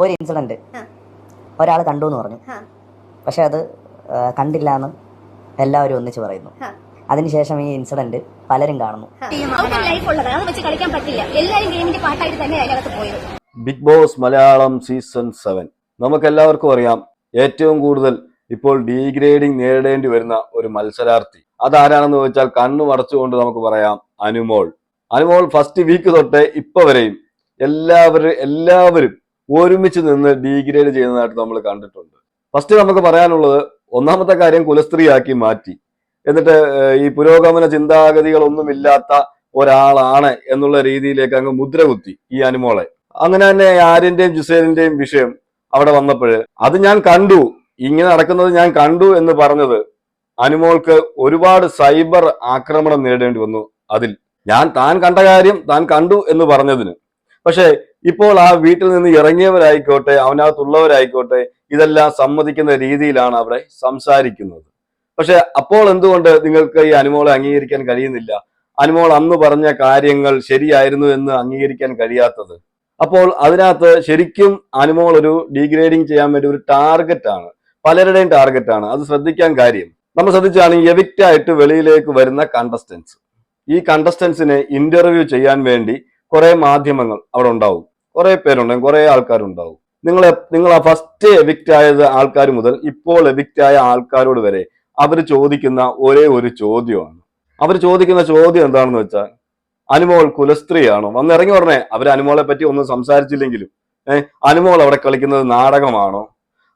ഒരു ഇൻസിഡന്റ് ഒരാൾ കണ്ടു എന്ന് പറഞ്ഞു, പക്ഷെ അത് കണ്ടില്ല എന്ന് എല്ലാവരും ഒന്നിച്ച് പറയുന്നു. അതിനുശേഷം ഈ ഇൻസിഡന്റ് പലരും കാണുന്നു. ബിഗ് ബോസ് മലയാളം സീസൺ 7 നമുക്കെല്ലാവർക്കും അറിയാം, ഏറ്റവും കൂടുതൽ ഇപ്പോൾ ഡീഗ്രേഡിംഗ് നേരിടേണ്ടി വരുന്ന ഒരു മത്സരാർത്ഥി അതാരാണെന്ന് ചോദിച്ചാൽ കണ്ണു മറച്ചുകൊണ്ട് നമുക്ക് പറയാം, അനുമോൾ. അനുമോൾ ഫസ്റ്റ് വീക്ക് തൊട്ടേ ഇപ്പൊ വരെയും എല്ലാവരും ഒരുമിച്ച് നിന്ന് ഡീഗ്രേഡ് ചെയ്യുന്നതായിട്ട് നമ്മൾ കണ്ടിട്ടുണ്ട്. ഫസ്റ്റ് നമുക്ക് പറയാനുള്ളത്, ഒന്നാമത്തെ കാര്യം കുലസ്ത്രീയാക്കി മാറ്റി. എന്നിട്ട് ഈ പുരോഗമന ചിന്താഗതികളൊന്നുമില്ലാത്ത ഒരാളാണ് എന്നുള്ള രീതിയിലേക്ക് അങ്ങ് മുദ്ര കുത്തി ഈ അനുമോളെ. അങ്ങനെ തന്നെ ആര്യന്റെയും ജിസേലിന്റെയും വിഷയം അവിടെ വന്നപ്പോഴ് അത് ഞാൻ കണ്ടു, ഇങ്ങനെ നടക്കുന്നത് ഞാൻ കണ്ടു എന്ന് പറഞ്ഞത് അനുമോൾക്ക് ഒരുപാട് സൈബർ ആക്രമണം നേരിടേണ്ടി വന്നു. അതിൽ താൻ കണ്ട കാര്യം താൻ കണ്ടു എന്ന് പറഞ്ഞതിന്. പക്ഷെ ഇപ്പോൾ ആ വീട്ടിൽ നിന്ന് ഇറങ്ങിയവരായിക്കോട്ടെ, അവനകത്തുള്ളവരായിക്കോട്ടെ, ഇതെല്ലാം സമ്മതിക്കുന്ന രീതിയിലാണ് അവിടെ സംസാരിക്കുന്നത്. പക്ഷെ അപ്പോൾ എന്തുകൊണ്ട് നിങ്ങൾക്ക് ഈ അനുമോളെ അംഗീകരിക്കാൻ കഴിയുന്നില്ല? അനുമോൾ അന്ന് പറഞ്ഞ കാര്യങ്ങൾ ശരിയായിരുന്നു എന്ന് അംഗീകരിക്കാൻ കഴിയാത്തത്? അപ്പോൾ അതിനകത്ത് ശരിക്കും അനുമോൾ ഒരു ഡീഗ്രേഡിങ് ചെയ്യാൻ വേണ്ടി ഒരു ടാർഗറ്റ് ആണ്, പലരുടെയും ടാർഗറ്റ് ആണ്. അത് ശ്രദ്ധിക്കാൻ കാര്യം നമ്മൾ ശ്രദ്ധിച്ചാണ്, എവിക്റ്റ് ആയിട്ട് വെളിയിലേക്ക് വരുന്ന കണ്ടസ്റ്റൻസ്, ഈ കണ്ടസ്റ്റൻസിനെ ഇന്റർവ്യൂ ചെയ്യാൻ വേണ്ടി കുറെ മാധ്യമങ്ങൾ അവിടെ ഉണ്ടാവും, കുറെ പേരുണ്ടാവും, കുറെ ആൾക്കാരുണ്ടാവും. നിങ്ങൾ ആ ഫസ്റ്റ് എവിക്റ്റ് ആയത് ആൾക്കാർ മുതൽ ഇപ്പോൾ എവിക്റ്റ് ആയ ആൾക്കാരോട് വരെ അവർ ചോദിക്കുന്ന ഒരേ ഒരു ചോദ്യമാണ്. അവർ ചോദിക്കുന്ന ചോദ്യം എന്താണെന്ന് വെച്ചാൽ, അനുമോൾ കുലസ്ത്രീയാണോ? വന്നിറങ്ങി പറഞ്ഞേ അവർ അനുമോളെ പറ്റി ഒന്നും സംസാരിച്ചില്ലെങ്കിലും അനുമോൾ അവിടെ കളിക്കുന്നത് നാടകമാണോ?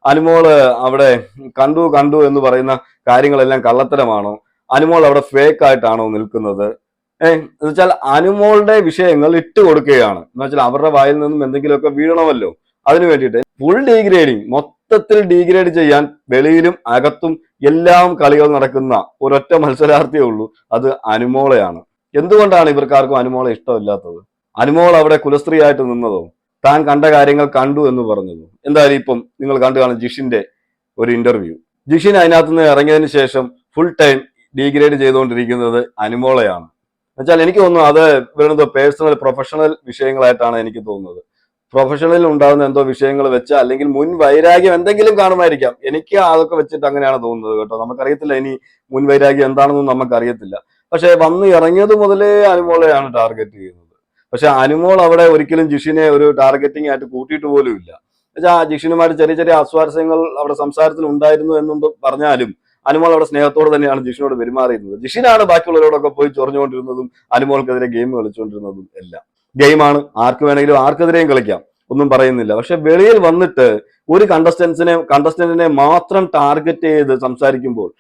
അനുമോള് അവിടെ കണ്ടു എന്ന് പറയുന്ന കാര്യങ്ങളെല്ലാം കള്ളത്തരമാണോ? അനുമോൾ അവിടെ ഫേക്ക് ആയിട്ടാണോ നിൽക്കുന്നത്? എന്ന് വെച്ചാൽ അനുമോളുടെ വിഷയങ്ങൾ ഇട്ട് കൊടുക്കുകയാണ്. എന്ന് വെച്ചാൽ അവരുടെ വായിൽ നിന്നും എന്തെങ്കിലുമൊക്കെ വീഴണമല്ലോ, അതിനു വേണ്ടിയിട്ട് ഫുൾ ഡീഗ്രേഡിങ്, മൊത്തത്തിൽ ഡീഗ്രേഡ് ചെയ്യാൻ വെളിയിലും അകത്തും എല്ലാം കളികൾ നടക്കുന്ന ഒരൊറ്റ മത്സരാർത്ഥിയേ ഉള്ളൂ, അത് അനുമോളെയാണ്. എന്തുകൊണ്ടാണ് ഇവർക്കാർക്കും അനുമോളെ ഇഷ്ടമില്ലാത്തത്? അനുമോൾ അവിടെ കുലസ്ത്രീയായിട്ട് നിന്നതോ, താൻ കണ്ട കാര്യങ്ങൾ കണ്ടു എന്ന് പറഞ്ഞതോ? എന്തായാലും ഇപ്പം നിങ്ങൾ കണ്ടു കാണും ജിഷിന്റെ ഒരു ഇന്റർവ്യൂ. ജിഷിൻ അതിനകത്ത് നിന്ന് ഇറങ്ങിയതിന് ശേഷം ഫുൾ ടൈം ഡീഗ്രേഡ് ചെയ്തുകൊണ്ടിരിക്കുന്നത് അനുമോളെയാണ്. എന്നുവെച്ചാൽ എനിക്ക് തോന്നുന്നു അത് വരുന്നത് പേഴ്സണൽ പ്രൊഫഷണൽ വിഷയങ്ങളായിട്ടാണ് എനിക്ക് തോന്നുന്നത്. പ്രൊഫഷണലിൽ ഉണ്ടാകുന്ന എന്തോ വിഷയങ്ങൾ വെച്ച്, അല്ലെങ്കിൽ മുൻ വൈരാഗ്യം എന്തെങ്കിലും കാണുമായിരിക്കാം. എനിക്ക് അതൊക്കെ വെച്ചിട്ട് അങ്ങനെയാണ് തോന്നുന്നത് കേട്ടോ. നമുക്കറിയത്തില്ല ഇനി മുൻ വൈരാഗ്യം എന്താണെന്നും നമുക്കറിയത്തില്ല. പക്ഷെ വന്ന് ഇറങ്ങിയത് മുതലേ അനുമോളെയാണ് ടാർഗറ്റ് ചെയ്യുന്നത്. പക്ഷെ അനുമോൾ അവിടെ ഒരിക്കലും ജിഷിനെ ഒരു ടാർഗറ്റിംഗ് ആയിട്ട് കൂട്ടിയിട്ട് പോലും ഇല്ല. എന്നുവെച്ചാൽ ആ ജിഷിനുമായിട്ട് ചെറിയ ചെറിയ അസ്വാരസ്യങ്ങൾ അവിടെ സംസാരത്തിൽ ഉണ്ടായിരുന്നു എന്നുകൊണ്ട് പറഞ്ഞാലും അനുമോൾ അവിടെ സ്നേഹത്തോടെ തന്നെയാണ് ജിഷിനോട് പെരുമാറിയിരുന്നത്. ജിഷിനാണ് ബാക്കിയുള്ളവരോടൊക്കെ പോയി ചൊറിഞ്ഞുകൊണ്ടിരുന്നതും അനുമോൾക്കെതിരെ ഗെയിം കളിച്ചുകൊണ്ടിരുന്നതും എല്ലാം. ഗെയിമാണ്, ആർക്ക് വേണമെങ്കിലും ആർക്കെതിരെയും കളിക്കാം, ഒന്നും പറയുന്നില്ല. പക്ഷെ വെളിയിൽ വന്നിട്ട് ഒരു കണ്ടസ്റ്റന്റിനെ മാത്രം ടാർഗറ്റ് ചെയ്ത് സംസാരിക്കുമ്പോൾ,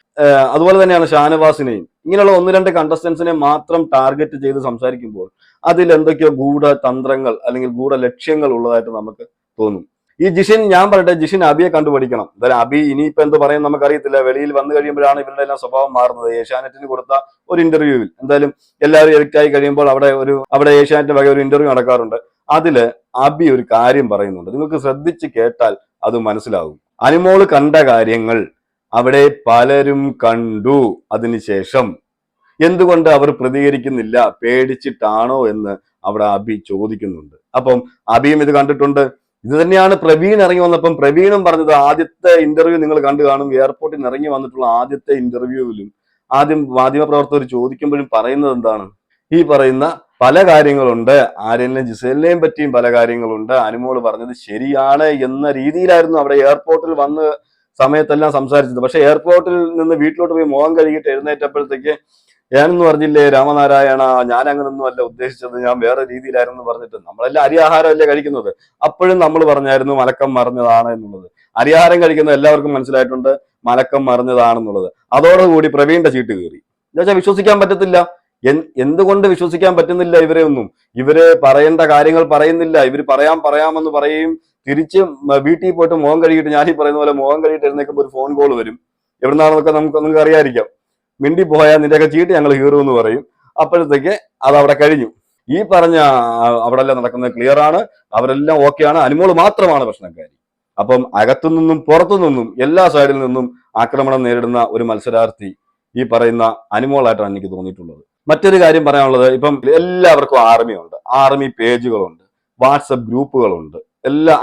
അതുപോലെ തന്നെയാണ് ഷാനവാസിനെയും, ഇങ്ങനെയുള്ള ഒന്ന് രണ്ട് കണ്ടസ്റ്റൻസിനെ മാത്രം ടാർഗറ്റ് ചെയ്ത് സംസാരിക്കുമ്പോൾ അതിൽ എന്തൊക്കെയോ ഗൂഢതന്ത്രങ്ങൾ അല്ലെങ്കിൽ ഗൂഢ ലക്ഷ്യങ്ങൾ ഉള്ളതായിട്ട് നമുക്ക് തോന്നും. ഈ ജിഷിൻ, ഞാൻ പറയട്ടെ, ജിഷിൻ അബിയെ കണ്ടുപിടിക്കണം. എന്തായാലും അബി ഇനിയിപ്പോ എന്ത് പറയും നമുക്കറിയത്തില്ല. വെളിയിൽ വന്നു കഴിയുമ്പോഴാണ് ഇവരുടെ എല്ലാം സ്വഭാവം മാറുന്നത്. ഏഷ്യാനെറ്റിന് കൊടുത്ത ഒരു ഇന്റർവ്യൂവിൽ എന്തായാലും എല്ലാവരും എവിക്റ്റ് ആയി കഴിയുമ്പോൾ അവിടെ ഏഷ്യാനെറ്റ് വക ഒരു ഇന്റർവ്യൂ നടക്കാറുണ്ട്. അതില് അബി ഒരു കാര്യം പറയുന്നുണ്ട്, നിങ്ങൾക്ക് ശ്രദ്ധിച്ച് കേട്ടാൽ അത് മനസ്സിലാവും. അനുമോള് കണ്ട കാര്യങ്ങൾ അവിടെ പലരും കണ്ടു, അതിനുശേഷം എന്തുകൊണ്ട് അവർ പ്രതികരിക്കുന്നില്ല, പേടിച്ചിട്ടാണോ എന്ന് അവിടെ അബി ചോദിക്കുന്നുണ്ട്. അപ്പം അബിയും ഇത് കണ്ടിട്ടുണ്ട്. ഇത് തന്നെയാണ് പ്രവീൺ ഇറങ്ങി വന്നപ്പം പ്രവീണും പറഞ്ഞത്. ആദ്യത്തെ ഇന്റർവ്യൂ നിങ്ങൾ കണ്ടു കാണും, എയർപോർട്ടിൽ നിന്ന് ഇറങ്ങി വന്നിട്ടുള്ള ആദ്യത്തെ ഇന്റർവ്യൂവിലും ആദ്യം മാധ്യമപ്രവർത്തകർ ചോദിക്കുമ്പോഴും പറയുന്നത് എന്താണ്, ഈ പറയുന്ന പല കാര്യങ്ങളുണ്ട്, ആര്യനെയും ജിസേലിനെയും പറ്റിയും പല കാര്യങ്ങളുണ്ട്, അനുമോള് പറഞ്ഞത് ശരിയാണ് എന്ന രീതിയിലായിരുന്നു അവിടെ എയർപോർട്ടിൽ വന്ന് സമയത്തെല്ലാം സംസാരിച്ചത്. പക്ഷെ എയർപോർട്ടിൽ നിന്ന് വീട്ടിലോട്ട് പോയി മുഖം കഴുകിയിട്ട് എഴുന്നേറ്റപ്പോഴത്തേക്ക് ഞാനെന്ന് പറഞ്ഞില്ലേ രാമനാരായണ, ഞാൻ അങ്ങനൊന്നും അല്ല ഉദ്ദേശിച്ചത്, ഞാൻ വേറെ രീതിയിലായിരുന്നു പറഞ്ഞിട്ട്. നമ്മളെല്ലാം അരിയാഹാരം അല്ലേ കഴിക്കുന്നത്, അപ്പോഴും നമ്മൾ പറഞ്ഞായിരുന്നു മലക്കം മറിഞ്ഞതാണ് എന്നുള്ളത്. അരിയാഹാരം കഴിക്കുന്ന എല്ലാവർക്കും മനസ്സിലായിട്ടുണ്ട് മലക്കം മറിഞ്ഞതാണെന്നുള്ളത്. അതോടുകൂടി പ്രവീണിന്റെ ചീട്ട് കയറി. എന്നുവെച്ചാൽ വിശ്വസിക്കാൻ പറ്റത്തില്ല. എന്തുകൊണ്ട് വിശ്വസിക്കാൻ പറ്റുന്നില്ല ഇവരെ ഒന്നും? ഇവര് പറയേണ്ട കാര്യങ്ങൾ പറയുന്നില്ല. ഇവർ പറയാമെന്ന് പറയും, തിരിച്ച് വീട്ടിൽ പോയിട്ട് മുഖം കഴുകിയിട്ട്, ഞാൻ ഈ പറയുന്ന പോലെ മുഖം കഴുകിയിട്ട് എഴുന്നേക്കുമ്പോൾ ഒരു ഫോൺ കോൾ വരും. എവിടുന്നാണെന്നൊക്കെ നിങ്ങൾക്ക് അറിയാതിരിക്കാം. മിണ്ടി പോയാൽ നിന്റെയൊക്കെ ചീട്ട് ഞങ്ങൾ ഹീറോ എന്ന് പറയും. അപ്പോഴത്തേക്ക് അത് അവിടെ കഴിഞ്ഞു. ഈ പറഞ്ഞ അവിടെ എല്ലാം നടക്കുന്നത് ക്ലിയർ ആണ്, അവരെല്ലാം ഓക്കെയാണ്, അനുമോള് മാത്രമാണ് പ്രശ്നക്കാരി. അപ്പം അകത്തുനിന്നും പുറത്തു നിന്നും എല്ലാ സൈഡിൽ നിന്നും ആക്രമണം നേരിടുന്ന ഒരു മത്സരാർത്ഥി ഈ പറയുന്ന അനുമോളായിട്ടാണ് എനിക്ക് തോന്നിയിട്ടുള്ളത്. മറ്റൊരു കാര്യം പറയാനുള്ളത്, ഇപ്പം എല്ലാവർക്കും ആർമി ഉണ്ട്, ആർമി പേജുകളുണ്ട്, വാട്സപ്പ് ഗ്രൂപ്പുകളുണ്ട്.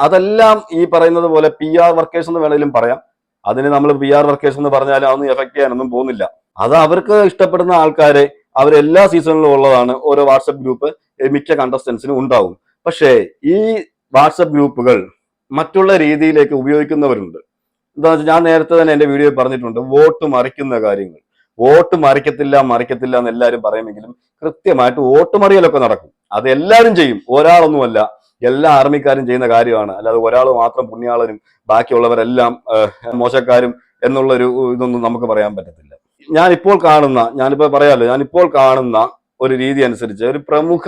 അതെല്ലാം ഈ പറയുന്നത് പോലെ PR വർക്കേഴ്സ് എന്ന് വേണമെങ്കിലും പറയാം. അതിന് നമ്മൾ PR വർക്കേഴ്സ് എന്ന് പറഞ്ഞാൽ അതൊന്നും എഫക്ട് ചെയ്യാനൊന്നും പോകുന്നില്ല. അത് അവർക്ക് ഇഷ്ടപ്പെടുന്ന ആൾക്കാരെ അവരെല്ലാ സീസണിലും ഉള്ളതാണ്. ഓരോ വാട്സപ്പ് ഗ്രൂപ്പ് മിക്ക കണ്ടസ്റ്റൻസിനും ഉണ്ടാവും. പക്ഷേ ഈ വാട്സപ്പ് ഗ്രൂപ്പുകൾ മറ്റുള്ള രീതിയിലേക്ക് ഉപയോഗിക്കുന്നവരുണ്ട്. എന്താ വെച്ചാൽ ഞാൻ നേരത്തെ തന്നെ എന്റെ വീഡിയോയിൽ പറഞ്ഞിട്ടുണ്ട്, വോട്ട് മറിക്കുന്ന കാര്യങ്ങൾ. വോട്ട് മറിക്കത്തില്ല എന്ന് എല്ലാവരും പറയുമെങ്കിലും കൃത്യമായിട്ട് വോട്ട് മറിയലൊക്കെ നടക്കും. അത് എല്ലാവരും ചെയ്യും, ഒരാളൊന്നുമല്ല, എല്ലാ ആർമിക്കാരും ചെയ്യുന്ന കാര്യമാണ്. അല്ലാതെ ഒരാൾ മാത്രം പുണ്യാളനും ബാക്കിയുള്ളവരെല്ലാം മോശക്കാരും എന്നുള്ളൊരു ഇതൊന്നും നമുക്ക് പറയാൻ പറ്റത്തില്ല. ഞാനിപ്പോൾ കാണുന്ന ഒരു രീതി അനുസരിച്ച് ഒരു പ്രമുഖ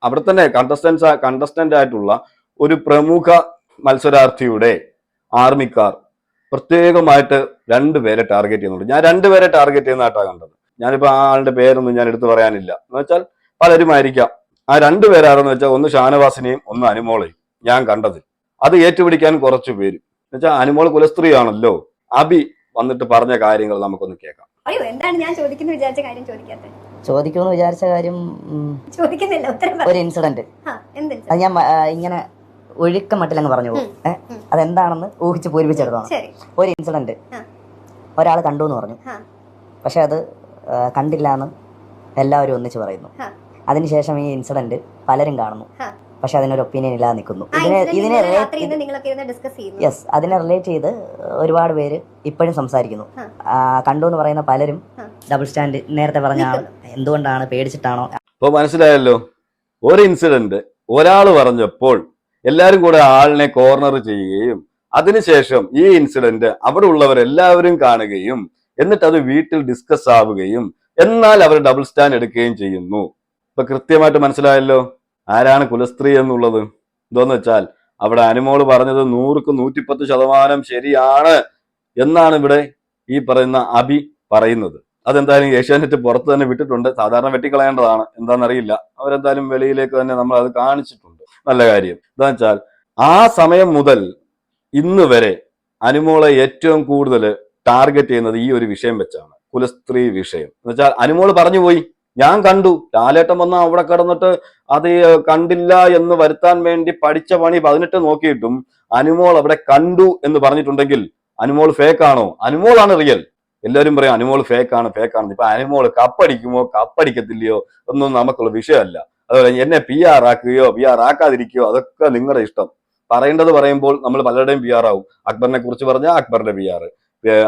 അവിടെ തന്നെ കണ്ടസ്റ്റന്റ് ആയിട്ടുള്ള ഒരു പ്രമുഖ മത്സരാർത്ഥിയുടെ ആർമിക്കാർ പ്രത്യേകമായിട്ട് 2 പേരെ ടാർഗറ്റ് ചെയ്യുന്നുണ്ട്. ഞാൻ 2 പേരെ ടാർഗറ്റ് ചെയ്യുന്നതായിട്ടാണ് കണ്ടത്. ഞാനിപ്പോ ആ ആളുടെ പേരൊന്നും ഞാൻ എടുത്തു പറയാനില്ല. എന്ന് വെച്ചാൽ പലരുമായിരിക്കാം. ആ 2 പേരാരെന്ന് വെച്ചാൽ ഒന്ന് ഷാനവാസിനെയും ഒന്ന് അനുമോളെയും ഞാൻ കണ്ടത്. അത് ഏറ്റുപിടിക്കാൻ കുറച്ചു പേര്. എന്ന് വെച്ചാൽ അനുമോൾ കുലസ്ത്രീയാണല്ലോ. അബി വന്നിട്ട് പറഞ്ഞ കാര്യങ്ങൾ നമുക്കൊന്ന് കേൾക്കാം. അയ്യോ, എന്താണ് ഞാൻ ചോദിക്കുന്നു വിചാരിച്ച കാര്യം ചോദിക്കാത്തത്? ചോദിക്കുമെന്ന് വിചാരിച്ച കാര്യം ചോദിക്കുന്നില്ല, ഉത്തരം ഒരു ഇൻസിഡന്റ്. അത് ഞാൻ ഇങ്ങനെ ഒഴുക്ക മട്ടിലങ്ങ് പറഞ്ഞു പോകും. അതെന്താണെന്ന് ഊഹിച്ച് പൂരിപ്പിച്ചെടുത്താണ്. ഒരു ഇൻസിഡന്റ് ഒരാൾ കണ്ടു എന്ന് പറഞ്ഞു, പക്ഷെ അത് കണ്ടില്ല എന്ന് എല്ലാവരും ഒന്നിച്ച് പറയുന്നു. അതിനുശേഷം ഈ ഇൻസിഡന്റ് പലരും കാണുന്നു, പക്ഷെ അതിനൊരു ഒപ്പീനിയൻ ഇല്ലാതെ നിൽക്കുന്നു. അതിനെ റിലേറ്റ് ചെയ്ത് ഒരുപാട് പേര് ഇപ്പോഴും സംസാരിക്കുന്നു. കണ്ടു എന്ന് പറയുന്ന പലരും ഡബിൾ സ്റ്റാൻഡ് നേരത്തെ പറഞ്ഞ എന്തുകൊണ്ടാണ്, പേടിച്ചിട്ടാണോ? ഇപ്പൊ മനസ്സിലായല്ലോ. ഒരു ഇൻസിഡന്റ് ഒരാൾ പറഞ്ഞപ്പോൾ എല്ലാവരും കൂടെ ആളിനെ കോർണർ ചെയ്യുകയും അതിനുശേഷം ഈ ഇൻസിഡന്റ് അവിടെ ഉള്ളവരെല്ലാവരും കാണുകയും എന്നിട്ട് അത് വീട്ടിൽ ഡിസ്കസ് ആവുകയും എന്നാൽ അവർ ഡബിൾ സ്റ്റാൻഡ് എടുക്കുകയും ചെയ്യുന്നു. ഇപ്പൊ കൃത്യമായിട്ട് മനസ്സിലായല്ലോ ആരാണ് കുലസ്ത്രീ എന്നുള്ളത്. എന്തോന്ന് വെച്ചാൽ അവിടെ അനുമോള് പറഞ്ഞത് 100ക്ക് 110% ശരിയാണ് എന്നാണ് ഇവിടെ ഈ പറയുന്ന അബി പറയുന്നത്. അതെന്തായാലും ഏഷ്യാനെറ്റ് പുറത്ത് തന്നെ വിട്ടിട്ടുണ്ട്. സാധാരണ വെട്ടിക്കളയേണ്ടതാണ്, എന്താണെന്നറിയില്ല. അവരെന്തായാലും വെളിയിലേക്ക് തന്നെ നമ്മൾ അത് കാണിച്ചിട്ടുണ്ട്. നല്ല കാര്യം. എന്താന്ന് വെച്ചാൽ ആ സമയം മുതൽ ഇന്ന് വരെ അനുമോളെ ഏറ്റവും കൂടുതൽ ടാർഗറ്റ് ചെയ്യുന്നത് ഈ ഒരു വിഷയം വെച്ചാണ്, കുലസ്ത്രീ വിഷയം. എന്ന് വെച്ചാൽ അനുമോള് പറഞ്ഞു പോയി, ഞാൻ കണ്ടു, ലാലേട്ടൻ വന്ന അവിടെ കിടന്നിട്ട് അത് കണ്ടില്ല എന്ന് വരുത്താൻ വേണ്ടി പഠിച്ച പണി 18 നോക്കിയിട്ടും അനുമോൾ അവിടെ കണ്ടു എന്ന് പറഞ്ഞിട്ടുണ്ടെങ്കിൽ അനുമോൾ ഫേക്ക് ആണോ? അനുമോളാണ് റിയൽ. എല്ലാവരും പറയും അനുമോൾ ഫേക്ക് ആണ്. ഇപ്പൊ അനുമോൾ കപ്പടിക്കുമോ കപ്പടിക്കത്തില്ലയോ ഒന്നും നമുക്കുള്ള വിഷയമല്ല. അതുപോലെ എന്നെ PR ആക്കുകയോ PR ആക്കാതിരിക്കുകയോ അതൊക്കെ നിങ്ങളുടെ ഇഷ്ടം. പറയേണ്ടത് പറയുമ്പോൾ നമ്മൾ പലരുടെയും PR ആവും. അക്ബറിനെ കുറിച്ച് പറഞ്ഞാൽ അക്ബറിന്റെ PR,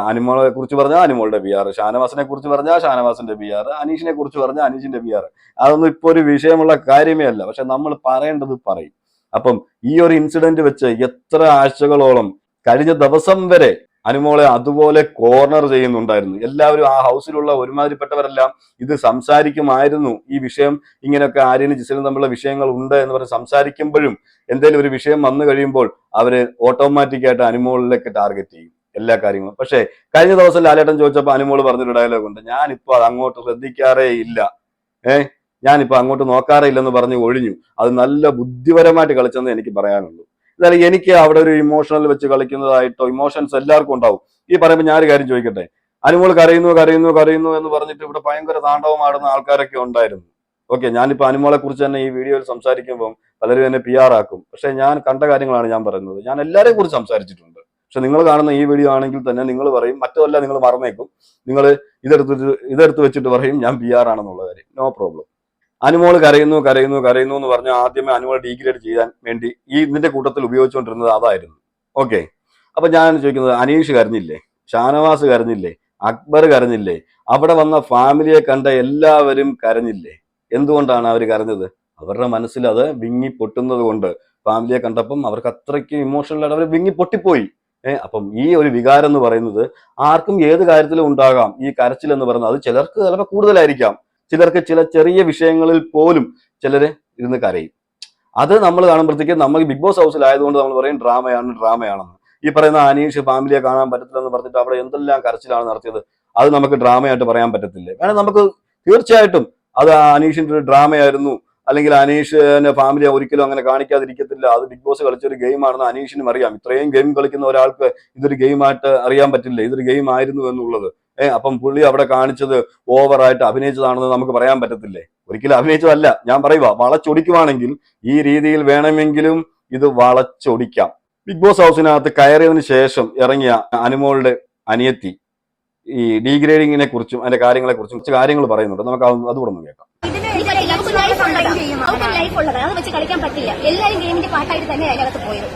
അനുമോളെ കുറിച്ച് പറഞ്ഞാൽ അനുമോളുടെ PR, ഷാനവാസിനെ കുറിച്ച് പറഞ്ഞാൽ ഷാനവാസിന്റെ PR, അനീഷിനെ കുറിച്ച് പറഞ്ഞാൽ അനീഷിന്റെ PR. അതൊന്നും ഇപ്പൊ ഒരു വിഷയമുള്ള കാര്യമേ അല്ല. പക്ഷെ നമ്മൾ പറയേണ്ടത് പറയും. അപ്പം ഈ ഒരു ഇൻസിഡന്റ് വെച്ച് എത്ര ആഴ്ചകളോളം കഴിഞ്ഞ ദിവസം വരെ അനുമോളെ അതുപോലെ കോർണർ ചെയ്യുന്നുണ്ടായിരുന്നു. എല്ലാവരും ആ ഹൗസിലുള്ള ഒരുമാതിരിപ്പെട്ടവരെല്ലാം ഇത് സംസാരിക്കുമായിരുന്നു. ഈ വിഷയം ഇങ്ങനെയൊക്കെ ആര്യനും ജിസലും തമ്മിലുള്ള വിഷയങ്ങൾ ഉണ്ട് എന്ന് പറഞ്ഞ് സംസാരിക്കുമ്പോഴും എന്തെങ്കിലും ഒരു വിഷയം വന്നു കഴിയുമ്പോൾ അവര് ഓട്ടോമാറ്റിക്കായിട്ട് അനുമോളിലേക്ക് ടാർഗറ്റ് ചെയ്യും എല്ലാ കാര്യങ്ങളും. പക്ഷേ കഴിഞ്ഞ ദിവസം ലാലേട്ടൻ ചോദിച്ചപ്പോൾ അനുമോള് പറഞ്ഞൊരു ഡയലോഗ് ഉണ്ട്, ഞാനിപ്പോ അത് അങ്ങോട്ട് ശ്രദ്ധിക്കാറേ ഇല്ല, ഞാനിപ്പോ അങ്ങോട്ട് നോക്കാറേ ഇല്ലെന്ന് പറഞ്ഞ് ഒഴിഞ്ഞു. അത് നല്ല ബുദ്ധിപരമായിട്ട് കളിച്ചെന്ന് എനിക്ക് പറയാനുള്ളൂ. എന്നാലും എനിക്ക് അവിടെ ഒരു ഇമോഷണൽ വെച്ച് കളിക്കുന്നതായിട്ടോ ഇമോഷൻസ് എല്ലാവർക്കും ഉണ്ടാവും. ഈ പറയുമ്പോൾ ഞാനൊരു കാര്യം ചോദിക്കട്ടെ, അനുമോൾ കരയുന്നു എന്ന് പറഞ്ഞിട്ട് ഇവിടെ ഭയങ്കര താണ്ഡവമാടുന്ന ആൾക്കാരൊക്കെ ഉണ്ടായിരുന്നു. ഓക്കെ, ഞാനിപ്പോ അനുമോളെ കുറിച്ച് തന്നെ ഈ വീഡിയോയിൽ സംസാരിക്കുമ്പോൾ പലരും എന്നെ PR ആക്കും. പക്ഷെ ഞാൻ കണ്ട കാര്യങ്ങളാണ് ഞാൻ പറയുന്നത്. ഞാൻ എല്ലാവരെയും കുറിച്ച് സംസാരിച്ചിട്ടുണ്ട്. പക്ഷെ നിങ്ങൾ കാണുന്ന ഈ വീഡിയോ ആണെങ്കിൽ തന്നെ നിങ്ങൾ പറയും, മറ്റല്ല നിങ്ങൾ മറന്നേക്കും, നിങ്ങൾ ഇതെടുത്ത് വെച്ചിട്ട് പറയും ഞാൻ PR ആണെന്നുള്ള കാര്യം. No problem. അനുമോൾ കരയുന്നു എന്ന് പറഞ്ഞ് ആദ്യമേ അനുമോൾ ഡീഗ്രേഡ് ചെയ്യാൻ വേണ്ടി ഈ ഇതിന്റെ കൂട്ടത്തിൽ ഉപയോഗിച്ചുകൊണ്ടിരുന്നത് അതായിരുന്നു. ഓക്കെ, അപ്പൊ ഞാൻ ചോദിക്കുന്നത്, അനീഷ് കരഞ്ഞില്ലേ? ഷാനവാസ് കരഞ്ഞില്ലേ? അക്ബർ കരഞ്ഞില്ലേ? അവിടെ വന്ന ഫാമിലിയെ കണ്ട എല്ലാവരും കരഞ്ഞില്ലേ? എന്തുകൊണ്ടാണ് അവർ കരഞ്ഞത്? അവരുടെ മനസ്സിൽ അത് വിങ്ങി പൊട്ടുന്നത് കൊണ്ട്. ഫാമിലിയെ കണ്ടപ്പം അവർക്ക് അത്രയ്ക്ക് ഇമോഷണലായിട്ട് അവർ വിങ്ങി പൊട്ടിപ്പോയി. അപ്പം ഈ ഒരു വികാരം എന്ന് പറയുന്നത് ആർക്കും ഏത് കാര്യത്തിലും ഉണ്ടാകാം. ഈ കരച്ചിൽ എന്ന് പറയുന്നത് അത് ചിലർക്ക് ചിലപ്പോൾ കൂടുതലായിരിക്കാം, ചിലർക്ക് ചില ചെറിയ വിഷയങ്ങളിൽ പോലും ചിലര് ഇരുന്ന് കരയും. അത് നമ്മൾ കാണുമ്പോഴത്തേക്ക് നമ്മൾ ബിഗ് ബോസ് ഹൗസിലായതുകൊണ്ട് നമ്മൾ പറയും ഡ്രാമയാണെന്ന്. ഈ പറയുന്ന അനീഷ് ഫാമിലിയെ കാണാൻ പറ്റത്തില്ലെന്ന് പറഞ്ഞിട്ട് അവിടെ എന്തെല്ലാം കരച്ചിലാണ് നടത്തിയത്, അത് നമുക്ക് ഡ്രാമയായിട്ട് പറയാൻ പറ്റത്തില്ല. കാരണം നമുക്ക് തീർച്ചയായിട്ടും അത് അനീഷിന്റെ ഒരു ഡ്രാമയായിരുന്നു, അല്ലെങ്കിൽ അനീഷിന്റെ ഫാമിലി ഒരിക്കലും അങ്ങനെ കാണിക്കാതിരിക്കത്തില്ല. അത് ബിഗ് ബോസ് കളിച്ചൊരു ഗെയിമാണെന്ന് അനീഷിനും അറിയാം. ഇത്രയും ഗെയിം കളിക്കുന്ന ഒരാൾക്ക് ഇതൊരു ഗെയിമായിട്ട് അറിയാൻ പറ്റില്ല, ഇതൊരു ഗെയിം ആയിരുന്നു എന്നുള്ളത്. അപ്പം പുള്ളി അവിടെ കാണിച്ചത് ഓവറായിട്ട് അഭിനയിച്ചതാണെന്ന് നമുക്ക് പറയാൻ പറ്റത്തില്ലേ? ഒരിക്കലും അഭിനയിച്ചതല്ല. ഞാൻ പറയുക, വളച്ചൊടിക്കുവാണെങ്കിൽ ഈ രീതിയിൽ വേണമെങ്കിലും ഇത് വളച്ചൊടിക്കാം. ബിഗ് ബോസ് ഹൗസിനകത്ത് കയറിയതിനു ശേഷം ഇറങ്ങിയ അനുമോളുടെ അനിയത്തി ഈ ഡീഗ്രേഡിങ്ങിനെ കുറിച്ചും അതിന്റെ കാര്യങ്ങളെ കുറിച്ചും കുറച്ച് കാര്യങ്ങൾ പറയുന്നുണ്ട്. നമുക്ക് അതുകൂടെ ഒന്ന് കേൾക്കാം. ലൈഫ് ഉള്ളതാണ്, അത് വെച്ച് കളിക്കാൻ പറ്റില്ല. എല്ലാവരും ഗെയിമിന്റെ പാട്ടായിട്ട് തന്നെ അതിനകത്ത് പോയത്.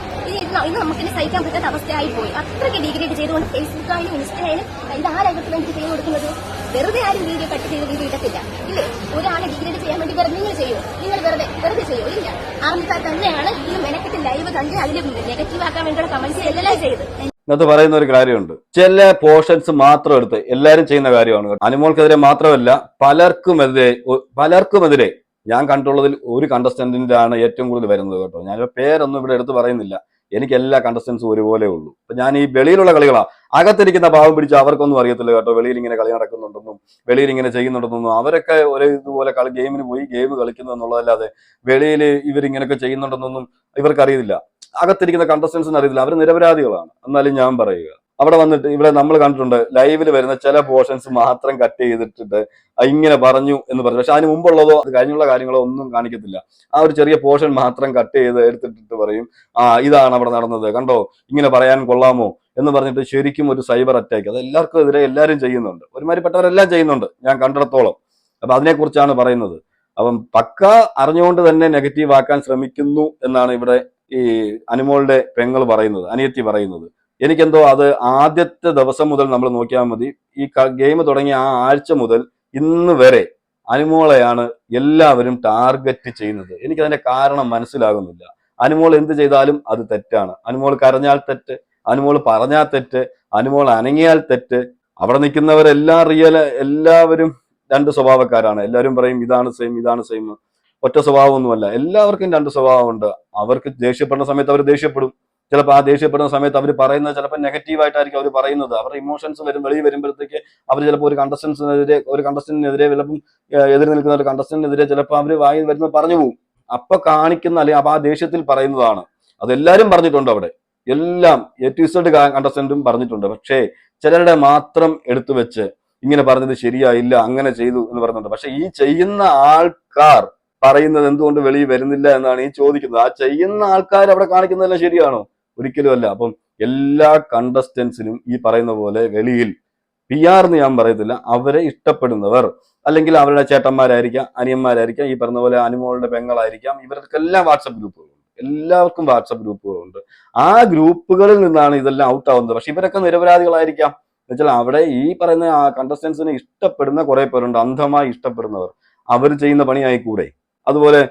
ഇത് നമുക്ക് സഹിക്കാൻ പറ്റാത്ത അവസ്ഥയായി പോയി. അത്രയ്ക്ക് ഡിഗ്രേഡ് ചെയ്തുകൊണ്ട് ഫേസ്ബുക്കായാലും ഇൻസ്റ്റയിലും ഇത് ആരകത്ത് വേണ്ടി ചെയ്ത് കൊടുക്കുന്നത്. വെറുതെ ആരും വീഡിയോ കട്ട് ചെയ്ത് വീഡിയോ ഇടത്തില്ല ഇല്ലേ? ഒരാളെ ഡിഗ്രേഡ് ചെയ്യാൻ വേണ്ടി വെറുതെ നിങ്ങൾ ചെയ്യോ? നിങ്ങൾ വെറുതെ ചെയ്യോ? ഇല്ല. ആർമിക്കാർ തന്നെയാണ് ഈ മെനക്കെട്ട് ലൈവ് കണ്ട് അതിൽ നെഗറ്റീവ് ആക്കാൻ വേണ്ടിയുള്ള കമന്റ്സ് എല്ലാം ചെയ്ത്. ഇന്നത്തെ പറയുന്ന ഒരു കാര്യമുണ്ട്, ചില പോർഷൻസ് മാത്രം എടുത്ത് എല്ലാവരും ചെയ്യുന്ന കാര്യമാണ്. അനുമോൾക്കെതിരെ മാത്രമല്ല പലർക്കുമെതിരെ ഞാൻ കണ്ടുള്ളതിൽ ഒരു കണ്ടസ്റ്റന്റിന്റെ ആണ് ഏറ്റവും കൂടുതൽ വരുന്നത് കേട്ടോ. ഞാൻ പേരൊന്നും ഇവിടെ എടുത്ത് പറയുന്നില്ല, എനിക്ക് എല്ലാ കണ്ടസ്റ്റൻസും ഒരുപോലെ ഉള്ളൂ. അപ്പൊ ഞാൻ ഈ വെളിയിലുള്ള കളികളാ, അകത്തിരിക്കുന്ന പാവം പിടിച്ച് അവർക്കൊന്നും അറിയത്തില്ല കേട്ടോ. വെളിയിൽ ഇങ്ങനെ കളി നടക്കുന്നുണ്ടെന്നും വെളിയിൽ ഇങ്ങനെ ചെയ്യുന്നുണ്ടെന്നും അവരൊക്കെ ഒരേ ഇതുപോലെ ഗെയിമിന് പോയി ഗെയിം കളിക്കുന്നു എന്നുള്ളതല്ലാതെ വെളിയിൽ ഇവരിങ്ങനെയൊക്കെ ചെയ്യുന്നുണ്ടെന്നൊന്നും ഇവർക്ക് അറിയില്ല. അകത്തിരിക്കുന്ന കണ്ടസ്റ്റൻസിന് അറിയില്ല, അവർ നിരപരാധികളാണ്. എന്നാലും ഞാൻ പറയുക, അവിടെ വന്നിട്ട് ഇവിടെ നമ്മൾ കണ്ടിട്ടുണ്ട് ലൈവിൽ വരുന്ന ചില പോർഷൻസ് മാത്രം കട്ട് ചെയ്തിട്ടിട്ട് ഇങ്ങനെ പറഞ്ഞു എന്ന് പറഞ്ഞു. പക്ഷെ അതിന് മുമ്പുള്ളതോ അത് കഴിഞ്ഞുള്ള കാര്യങ്ങളോ ഒന്നും കാണിക്കത്തില്ല. ആ ഒരു ചെറിയ പോർഷൻ മാത്രം കട്ട് ചെയ്ത് എടുത്തിട്ടിട്ട് പറയും, ഇതാണ് അവിടെ നടന്നത്, കണ്ടോ, ഇങ്ങനെ പറയാൻ കൊള്ളാമോ എന്ന് പറഞ്ഞിട്ട് ശരിക്കും ഒരു സൈബർ അറ്റാക്ക്. അത് എല്ലാവർക്കും എതിരെ എല്ലാവരും ചെയ്യുന്നുണ്ട്, ഒരുമാതിരിപ്പെട്ടവരെല്ലാം ചെയ്യുന്നുണ്ട് ഞാൻ കണ്ടിടത്തോളം. അപ്പൊ അതിനെക്കുറിച്ചാണ് പറയുന്നത്. അപ്പം പക്ക അറിഞ്ഞുകൊണ്ട് തന്നെ നെഗറ്റീവ് ആക്കാൻ ശ്രമിക്കുന്നു എന്നാണ് ഇവിടെ ഈ അനുമോളുടെ പെങ്ങൾ പറയുന്നത്, അനിയത്തി പറയുന്നത്. എനിക്കെന്തോ അത് ആദ്യത്തെ ദിവസം മുതൽ നമ്മൾ നോക്കിയാൽ മതി, ഈ ഗെയിം തുടങ്ങിയ ആ ആഴ്ച മുതൽ ഇന്ന് വരെ അനുമോളെയാണ് എല്ലാവരും ടാർഗറ്റ് ചെയ്യുന്നത്. എനിക്കതിന്റെ കാരണം മനസ്സിലാകുന്നില്ല. അനുമോൾ എന്ത് ചെയ്താലും അത് തെറ്റാണ്. അനുമോൾ കരഞ്ഞാൽ തെറ്റ്, അനുമോൾ പറഞ്ഞാൽ തെറ്റ്, അനുമോൾ അനങ്ങിയാൽ തെറ്റ്. അവിടെ നിൽക്കുന്നവരെല്ലാം എല്ലാവരും രണ്ട് സ്വഭാവക്കാരാണ്. എല്ലാവരും പറയും ഇതാണ് സെയിം. ഒറ്റ സ്വഭാവമൊന്നുമല്ല, എല്ലാവർക്കും രണ്ട് സ്വഭാവമുണ്ട്. അവർക്ക് ദേഷ്യപ്പെടുന്ന സമയത്ത് അവർ ദേഷ്യപ്പെടും. ചിലപ്പോൾ ആ ദേഷ്യപ്പെടുന്ന സമയത്ത് അവർ പറയുന്നത് ചിലപ്പോൾ നെഗറ്റീവായിട്ടായിരിക്കും അവർ പറയുന്നത്. അവരുടെ ഇമോഷൻസ് വെളിയിൽ വരുമ്പോഴത്തേക്ക് അവർ ചിലപ്പോൾ ഒരു കണ്ടസ്റ്റന്റിനെതിരെ ചിലപ്പം എതിരെ നിൽക്കുന്ന ഒരു കണ്ടസ്റ്റന്റിനെതിരെ ചിലപ്പോൾ അവർ വായിൽ വരുന്നത് പറഞ്ഞു പോകും. അപ്പൊ കാണിക്കുന്ന അല്ലെങ്കിൽ അപ്പൊ ആ ദേഷ്യത്തിൽ പറയുന്നതാണ്. അതെല്ലാരും പറഞ്ഞിട്ടുണ്ട് അവിടെ, എല്ലാം A to Z കണ്ടസ്റ്റന്റും പറഞ്ഞിട്ടുണ്ട്. പക്ഷേ ചിലരുടെ മാത്രം എടുത്തു വെച്ച് ഇങ്ങനെ പറഞ്ഞത് ശരിയായില്ല, അങ്ങനെ ചെയ്തു എന്ന് പറഞ്ഞിട്ടുണ്ട്. പക്ഷെ ഈ ചെയ്യുന്ന ആൾക്കാർ പറയുന്നത് എന്തുകൊണ്ട് വെളിയിൽ വരുന്നില്ല എന്നാണ് ഈ ചോദിക്കുന്നത്. ആ ചെയ്യുന്ന ആൾക്കാർ അവിടെ കാണിക്കുന്നതെല്ലാം ശരിയാണോ? ഒരിക്കലും അല്ല. അപ്പം എല്ലാ കണ്ടസ്റ്റൻസിനും ഈ പറയുന്ന പോലെ വെളിയിൽ PR എന്ന് ഞാൻ പറയത്തില്ല, അവരെ ഇഷ്ടപ്പെടുന്നവർ അല്ലെങ്കിൽ അവരുടെ ചേട്ടന്മാരായിരിക്കാം, അനിയന്മാരായിരിക്കാം, ഈ പറഞ്ഞ പോലെ അനുമോളുടെ പെങ്ങളായിരിക്കാം, ഇവർക്കെല്ലാം വാട്സപ്പ് ഗ്രൂപ്പുകളുണ്ട്. എല്ലാവർക്കും വാട്സപ്പ് ഗ്രൂപ്പുകളുണ്ട്. ആ ഗ്രൂപ്പുകളിൽ നിന്നാണ് ഇതെല്ലാം ഔട്ട് ആവുന്നത്. പക്ഷെ ഇവരൊക്കെ നിരപരാധികളായിരിക്കാം. എന്നുവെച്ചാൽ അവിടെ ഈ പറയുന്ന കണ്ടസ്റ്റൻസിനെ ഇഷ്ടപ്പെടുന്ന കുറെ പേരുണ്ട്, അന്ധമായി ഇഷ്ടപ്പെടുന്നവർ. അവർ ചെയ്യുന്ന പണിയായി കൂടെ. അതുപോലെ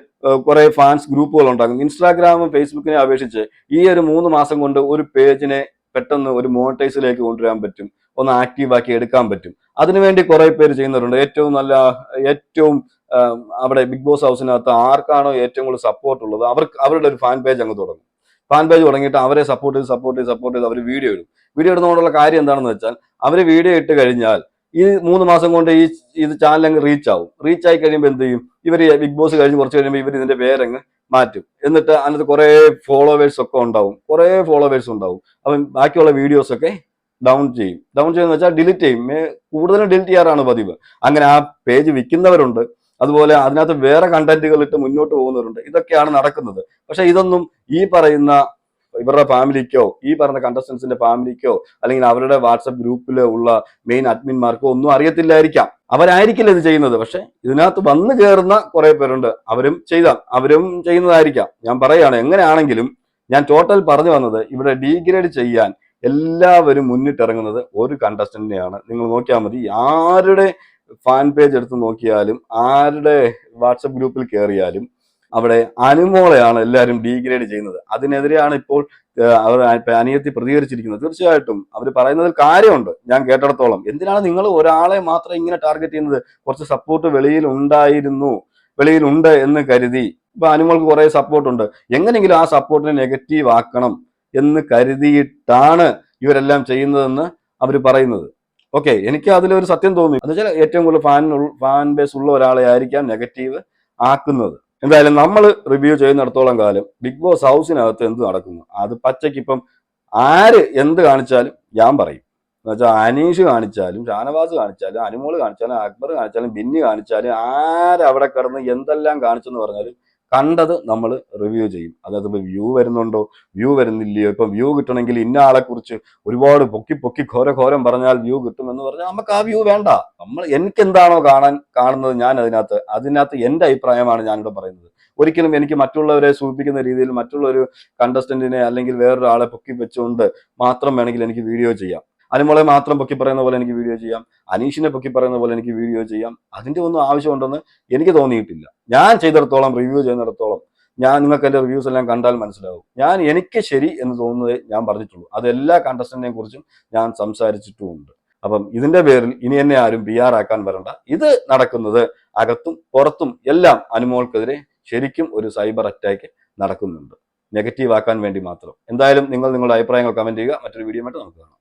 കുറെ ഫാൻസ് ഗ്രൂപ്പുകൾ ഉണ്ടാകും. ഇൻസ്റ്റാഗ്രാമും ഫേസ്ബുക്കിനെ അപേക്ഷിച്ച് ഈ ഒരു 3 മാസം കൊണ്ട് ഒരു പേജിനെ പെട്ടെന്ന് ഒരു മോണിറ്റൈസിലേക്ക് കൊണ്ടുവരാൻ പറ്റും, ഒന്ന് ആക്റ്റീവാക്കി എടുക്കാൻ പറ്റും. അതിനുവേണ്ടി കുറെ പേര് ചെയ്യുന്നവരുണ്ട്. ഏറ്റവും അവിടെ ബിഗ് ബോസ് ഹൗസിനകത്ത് ആർക്കാണോ ഏറ്റവും കൂടുതൽ സപ്പോർട്ട് ഉള്ളത് അവരുടെ ഒരു ഫാൻ പേജ് അങ്ങ് തുടങ്ങും. ഫാൻ പേജ് തുടങ്ങിയിട്ട് അവരെ സപ്പോർട്ട് ചെയ്ത് അവർ വീഡിയോ ഇടുന്നതുകൊണ്ടുള്ള കാര്യം എന്താണെന്ന് വെച്ചാൽ അവർ വീഡിയോ ഇട്ട് കഴിഞ്ഞാൽ ഈ 3 മാസം കൊണ്ട് ഇത് ചാനൽ അങ്ങ് റീച്ച് ആയി കഴിയുമ്പോൾ എന്ത് ചെയ്യും, ഇവർ ബിഗ് ബോസ് കഴിഞ്ഞ് കുറച്ച് കഴിയുമ്പോൾ ഇവർ ഇതിന്റെ പേരങ്ങ് മാറ്റും. എന്നിട്ട് അതിനകത്ത് കുറെ ഫോളോവേഴ്സ് ഒക്കെ ഉണ്ടാവും, അപ്പം ബാക്കിയുള്ള വീഡിയോസ് ഒക്കെ ഡൗൺ ചെയ്യുന്ന വെച്ചാൽ ഡിലീറ്റ് ചെയ്യും. കൂടുതലും ഡിലീറ്റ് ചെയ്യാറാണ് പതിവ്. അങ്ങനെ ആ പേജ് വിൽക്കുന്നവരുണ്ട്. അതുപോലെ അതിനകത്ത് വേറെ കണ്ടന്റുകൾ ഇട്ട് മുന്നോട്ട് പോകുന്നവരുണ്ട്. ഇതൊക്കെയാണ് നടക്കുന്നത്. പക്ഷെ ഇതൊന്നും ഈ പറയുന്ന ഇവരുടെ ഫാമിലിക്കോ ഈ പറഞ്ഞ കണ്ടസ്റ്റൻസിന്റെ ഫാമിലിക്കോ അല്ലെങ്കിൽ അവരുടെ വാട്സപ്പ് ഗ്രൂപ്പിൽ ഉള്ള മെയിൻ അഡ്മിന്മാർക്കോ ഒന്നും അറിയത്തില്ലായിരിക്കാം. അവരായിരിക്കില്ല ഇത് ചെയ്യുന്നത്. പക്ഷെ ഇതിനകത്ത് വന്നു കയറുന്ന കുറെ പേരുണ്ട്, അവരും ചെയ്യുന്നതായിരിക്കാം. ഞാൻ പറയുകയാണ്, എങ്ങനെയാണെങ്കിലും ഞാൻ ടോട്ടൽ പറഞ്ഞു വന്നത്, ഇവിടെ ഡീഗ്രേഡ് ചെയ്യാൻ എല്ലാവരും മുന്നിട്ടിറങ്ങുന്നത് ഒരു കണ്ടസ്റ്റന്റിനെയാണ്. നിങ്ങൾ നോക്കിയാൽ മതി, ആരുടെ ഫാൻ പേജ് എടുത്ത് നോക്കിയാലും ആരുടെ വാട്സപ്പ് ഗ്രൂപ്പിൽ കയറിയാലും അവിടെ അനുമോളെയാണ് എല്ലാവരും ഡീഗ്രേഡ് ചെയ്യുന്നത്. അതിനെതിരെയാണ് ഇപ്പോൾ അവർ അനിയത്തി പ്രതികരിച്ചിരിക്കുന്നത്. തീർച്ചയായിട്ടും അവർ പറയുന്നതിൽ കാര്യമുണ്ട്. ഞാൻ കേട്ടിടത്തോളം, എന്തിനാണ് നിങ്ങൾ ഒരാളെ മാത്രം ഇങ്ങനെ ടാർഗറ്റ് ചെയ്യുന്നത്? കുറച്ച് സപ്പോർട്ട് വെളിയിലുണ്ട് എന്ന് കരുതി. ഇപ്പൊ അനുമോൾക്ക് കുറെ സപ്പോർട്ടുണ്ട്, എങ്ങനെയെങ്കിലും ആ സപ്പോർട്ടിനെ നെഗറ്റീവ് ആക്കണം എന്ന് കരുതിയിട്ടാണ് ഇവരെല്ലാം ചെയ്യുന്നതെന്ന് അവർ പറയുന്നത്. ഓക്കെ, എനിക്ക് അതിലൊരു സത്യം തോന്നി. എന്ന് വെച്ചാൽ ഏറ്റവും കൂടുതൽ ഫാൻ ബേസ് ഉള്ള ഒരാളെ ആയിരിക്കാം നെഗറ്റീവ് ആക്കുന്നത്. എന്തായാലും നമ്മൾ റിവ്യൂ ചെയ്യുന്നിടത്തോളം കാലം ബിഗ് ബോസ് ഹൗസിനകത്ത് എന്ത് നടക്കുന്നു അത് പച്ചയ്ക്ക് ഇപ്പം ആര് എന്ത് കാണിച്ചാലും ഞാൻ പറയും. എന്നുവെച്ചാൽ അനീഷ് കാണിച്ചാലും, ഷാനവാസ് കാണിച്ചാലും, അനുമോള് കാണിച്ചാലും, അക്ബർ കാണിച്ചാലും, ബിന്നി കാണിച്ചാലും, ആരവിടെ കിടന്ന് എന്തെല്ലാം കാണിച്ചെന്ന് പറഞ്ഞാലും കണ്ടത് നമ്മൾ റിവ്യൂ ചെയ്യും. അതായത് ഇപ്പൊ വ്യൂ വരുന്നുണ്ടോ, വ്യൂ വരുന്നില്ലയോ, ഇപ്പൊ വ്യൂ കിട്ടണമെങ്കിൽ ഇന്ന ആളെ കുറിച്ച് ഒരുപാട് പൊക്കി ഘോരം പറഞ്ഞാൽ വ്യൂ കിട്ടുമെന്ന് പറഞ്ഞാൽ നമുക്ക് ആ വ്യൂ വേണ്ട. എനിക്ക് എന്താണോ കാണുന്നത് ഞാൻ അതിനകത്ത് എന്റെ അഭിപ്രായമാണ് ഞാനിവിടെ പറയുന്നത്. ഒരിക്കലും എനിക്ക് മറ്റുള്ളവരെ സൂചിപ്പിക്കുന്ന രീതിയിൽ മറ്റുള്ള ഒരു കണ്ടസ്റ്റന്റിനെ അല്ലെങ്കിൽ വേറൊരാളെ പൊക്കി വെച്ചുകൊണ്ട് മാത്രം വേണമെങ്കിൽ എനിക്ക് വീഡിയോ ചെയ്യാം. അനുമോളെ മാത്രം പൊക്കി പറയുന്ന പോലെ എനിക്ക് വീഡിയോ ചെയ്യാം, അനീഷിനെ പൊക്കി പറയുന്ന പോലെ എനിക്ക് വീഡിയോ ചെയ്യാം. അതിന്റെ ഒന്നും ആവശ്യമുണ്ടെന്ന് എനിക്ക് തോന്നിയിട്ടില്ല. ഞാൻ ചെയ്തിടത്തോളം, റിവ്യൂ ചെയ്യുന്നിടത്തോളം, നിങ്ങൾക്ക് എന്റെ റിവ്യൂസ് എല്ലാം കണ്ടാൽ മനസ്സിലാവും. എനിക്ക് ശരി എന്ന് തോന്നുന്നതേ ഞാൻ പറഞ്ഞിട്ടുള്ളൂ. അത് എല്ലാ കണ്ടസ്റ്റന്റിനെ കുറിച്ചും ഞാൻ സംസാരിച്ചിട്ടുമുണ്ട്. അപ്പം ഇതിന്റെ പേരിൽ ഇനി എന്നെ ആരും PR ആക്കാൻ വരണ്ട. ഇത് നടക്കുന്നത് അകത്തും പുറത്തും എല്ലാം അനുമോൾക്കെതിരെ ശരിക്കും ഒരു സൈബർ അറ്റാക്ക് നടക്കുന്നുണ്ട്, നെഗറ്റീവ് ആക്കാൻ വേണ്ടി മാത്രം. എന്തായാലും നിങ്ങൾ നിങ്ങളുടെ അഭിപ്രായങ്ങൾ കമന്റ് ചെയ്യുക. മറ്റൊരു വീഡിയോ ആയിട്ട് നമുക്ക് കാണാം.